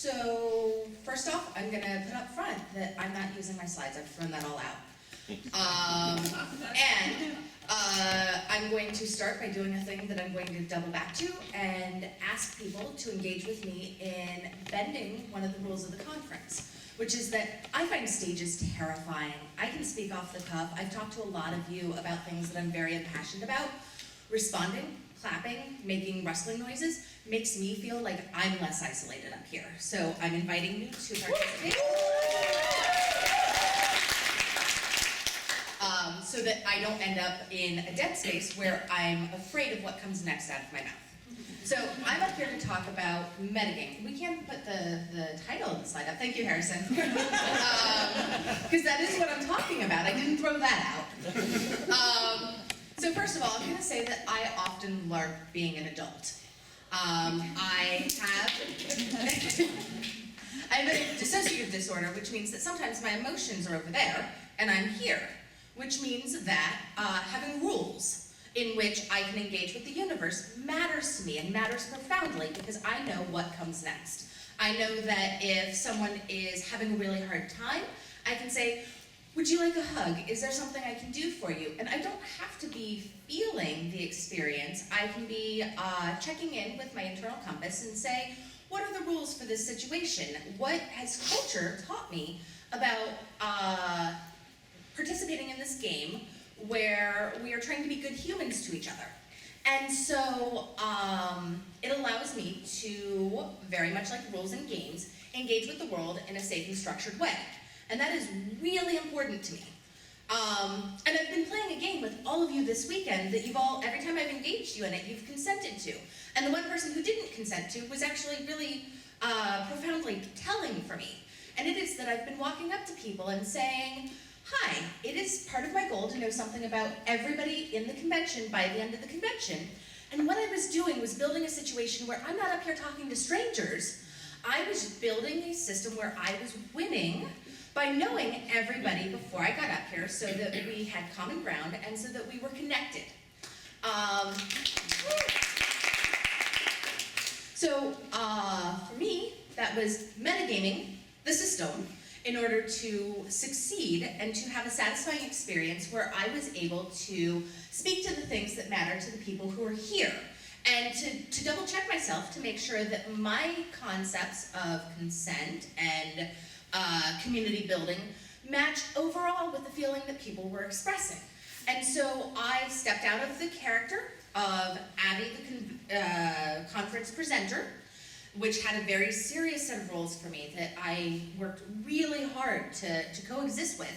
So first off, I'm gonna put up front that I'm not using my slides. I've thrown that all out. I'm going to start by doing a thing that I'm going to double back to and ask people to engage with me in bending one of the rules of the conference, which is that I find stages terrifying. I can speak off the cuff. I've talked to a lot of you about things that I'm very impassioned about. Responding, clapping, making rustling noises makes me feel like I'm less isolated up here. So I'm inviting you to participate. So that I don't end up in a dead space where I'm afraid of what comes next out of my mouth. So I'm up here to talk about metagame. We can put the title of the slide up. Thank you, Harrison. Because that is what I'm talking about. I didn't throw that out. So first of all, I'm going to say that I often LARP being an adult. I have a dissociative disorder, which means that sometimes my emotions are over there and I'm here, which means that having rules in which I can engage with the universe matters to me and matters profoundly because I know what comes next. I know that if someone is having a really hard time, I can say, would you like a hug? Is there something I can do for you? And I don't have to be feeling the experience. I can be checking in with my internal compass and say, what are the rules for this situation? What has culture taught me about participating in this game where we are trying to be good humans to each other? And so it allows me to, very much like rules in games, engage with the world in a safe and structured way. And that is really important to me. And I've been playing a game with all of you this weekend that you've all, every time I've engaged you in it, you've consented to. And the one person who didn't consent to was actually really profoundly telling for me. And it is that I've been walking up to people and saying, hi, it is part of my goal to know something about everybody in the convention by the end of the convention. And what I was doing was building a situation where I'm not up here talking to strangers. I was building a system where I was winning by knowing everybody before I got up here so that we had common ground and so that we were connected. For me, that was metagaming the system in order to succeed and to have a satisfying experience where I was able to speak to the things that matter to the people who are here and to double check myself to make sure that my concepts of consent and community building matched overall with the feeling that people were expressing. And so I stepped out of the character of Abby, the conference presenter, which had a very serious set of roles for me that I worked really hard to coexist with.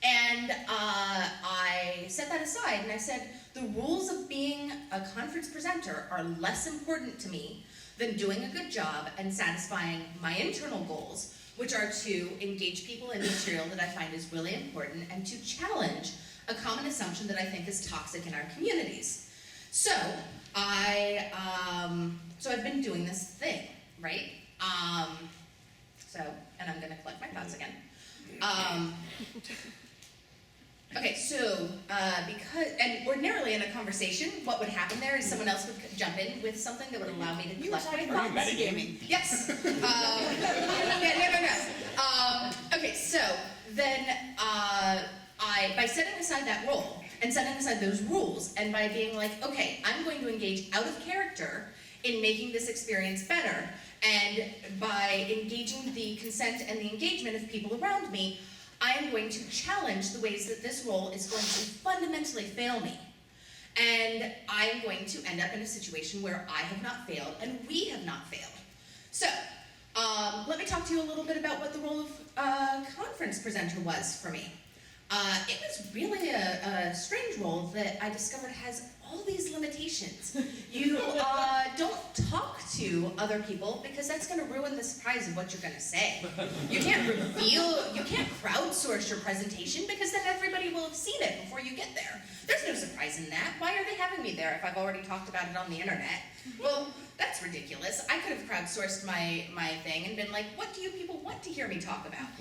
And I set that aside and I said, the rules of being a conference presenter are less important to me than doing a good job and satisfying my internal goals, which are to engage people in material that I find is really important and to challenge a common assumption that I think is toxic in our communities. So I've been doing this thing, right? And I'm gonna collect my thoughts again. And ordinarily in a conversation, what would happen there is someone else would jump in with something that would allow me to collect my thoughts. Metagaming. Yes. By setting aside that role and setting aside those rules, and by being like, okay, I'm going to engage out of character in making this experience better, and by engaging the consent and the engagement of people around me, I am going to challenge the ways that this role is going to fundamentally fail me. And I am going to end up in a situation where I have not failed and we have not failed. So, let me talk to you a little bit about what the role of conference presenter was for me. It was really a strange role that I discovered has all these limitations. You don't talk to other people because that's going to ruin the surprise of what you're going to say. You can't crowdsource your presentation because then everybody will have seen it before you get there. There's no surprise in that. Why are they having me there if I've already talked about it on the internet? Well, that's ridiculous. I could have crowdsourced my thing and been like, what do you people want to hear me talk about?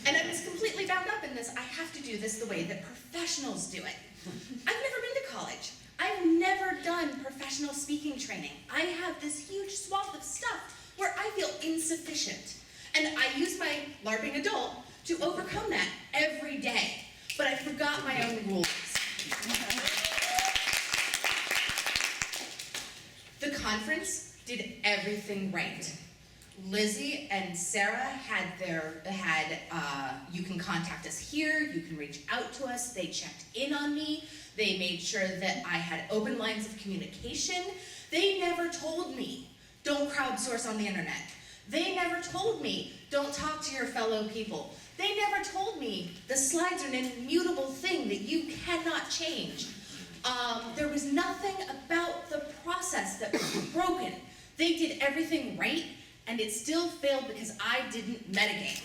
And I was completely bound up in this. I have to do this the way that professionals do it. I've never been to college. I've never done professional speaking training. I have this huge swath of stuff where I feel insufficient. And I use my LARPing adult to overcome that every day. But I forgot my own rules. The conference did everything right. Lizzie and Sarah had you can contact us here, you can reach out to us. They checked in on me. They made sure that I had open lines of communication. They never told me, don't crowdsource on the internet. They never told me, don't talk to your fellow people. They never told me the slides are an immutable thing that you cannot change. There was nothing about the process that was broken. They did everything right, and it still failed because I didn't metagame.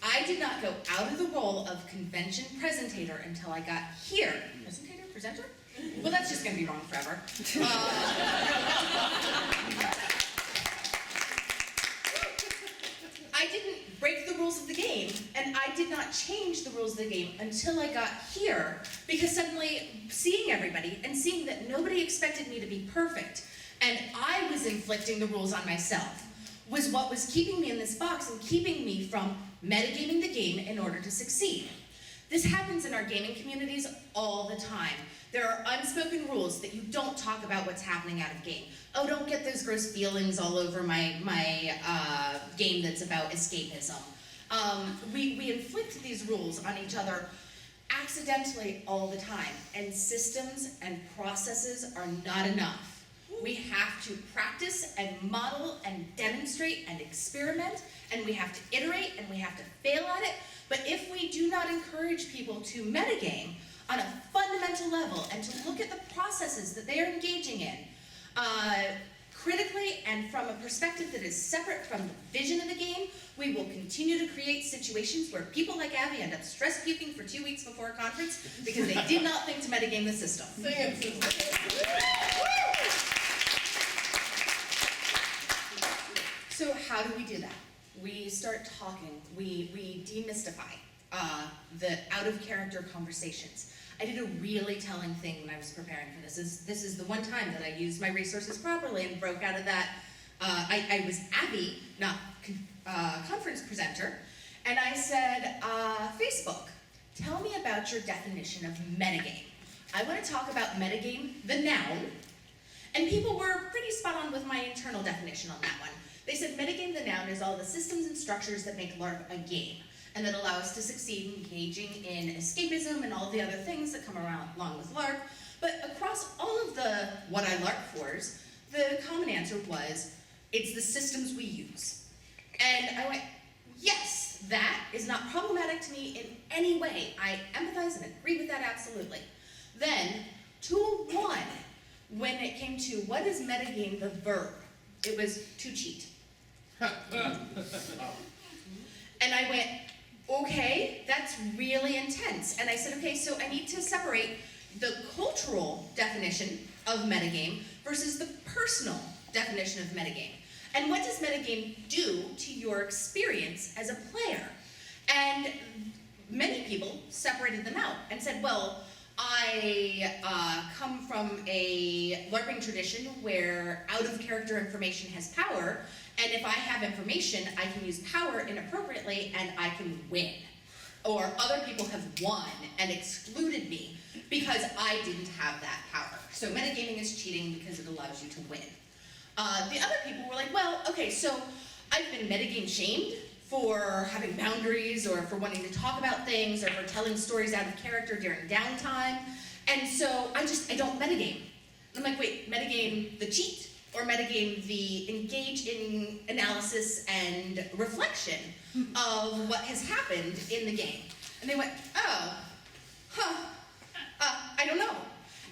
I did not go out of the role of convention presentator until I got here. Presenter? Well, that's just gonna be wrong forever. I didn't break the rules of the game, and I did not change the rules of the game until I got here, because suddenly seeing everybody and seeing that nobody expected me to be perfect, and I was inflicting the rules on myself, was what was keeping me in this box and keeping me from metagaming the game in order to succeed. This happens in our gaming communities all the time. There are unspoken rules that you don't talk about what's happening out of game. Oh, don't get those gross feelings all over my game that's about escapism. We inflict these rules on each other accidentally all the time, and systems and processes are not enough. We have to practice and model and demonstrate and experiment, and we have to iterate and we have to fail at it. But if we do not encourage people to metagame on a fundamental level and to look at the processes that they are engaging in critically and from a perspective that is separate from the vision of the game, we will continue to create situations where people like Abby end up stress puking for 2 weeks before a conference because they did not think to metagame the system. So how do we do that? We start talking, we demystify the out-of-character conversations. I did a really telling thing when I was preparing for this. This is the one time that I used my resources properly and broke out of that. I was Abby, not conference presenter, and I said, Facebook, tell me about your definition of metagame. I want to talk about metagame, the noun, and people were pretty spot on with my internal definition on that one. They said metagame, the noun, is all the systems and structures that make LARP a game, and that allow us to succeed in engaging in escapism and all the other things that come along with LARP. But across all of the what I LARP fors, the common answer was, it's the systems we use. And I went, yes, that is not problematic to me in any way. I empathize and agree with that absolutely. Then, tool one, when it came to what is metagame the verb, it was to cheat. And I went, okay, that's really intense. And I said, okay, so I need to separate the cultural definition of metagame versus the personal definition of metagame. And what does metagame do to your experience as a player? And many people separated them out and said, well, I come from a LARPing tradition where out-of-character information has power, and if I have information, I can use power inappropriately and I can win. Or other people have won and excluded me because I didn't have that power. So metagaming is cheating because it allows you to win. The other people were like, well, okay, so I've been metagame shamed for having boundaries or for wanting to talk about things or for telling stories out of character during downtime. And so I don't metagame. And I'm like, wait, metagame the cheat or metagame the engage in analysis and reflection of what has happened in the game? And they went, oh, I don't know.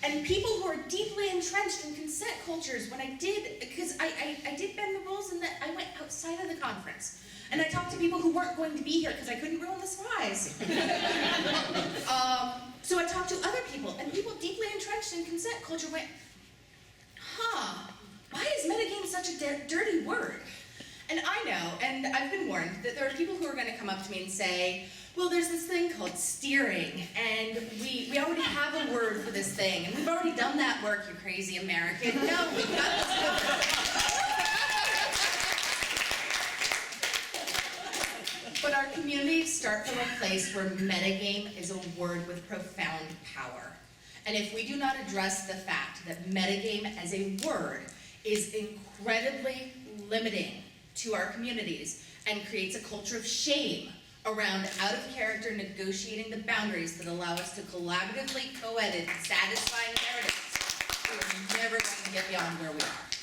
And people who are deeply entrenched in consent cultures, when I did, because I did bend the rules and that I went outside of the conference. And I talked to people who weren't going to be here because I couldn't ruin the surprise. So I talked to other people, and people deeply entrenched in consent culture went, why is metagame such a dirty word? And I know, and I've been warned, that there are people who are going to come up to me and say, well, there's this thing called steering, and we already have a word for this thing, and we've already done that work, you crazy American. No, we've got this. start from a place where metagame is a word with profound power. And if we do not address the fact that metagame as a word is incredibly limiting to our communities and creates a culture of shame around out-of-character negotiating the boundaries that allow us to collaboratively co-edit satisfying narratives, we are never going to get beyond where we are.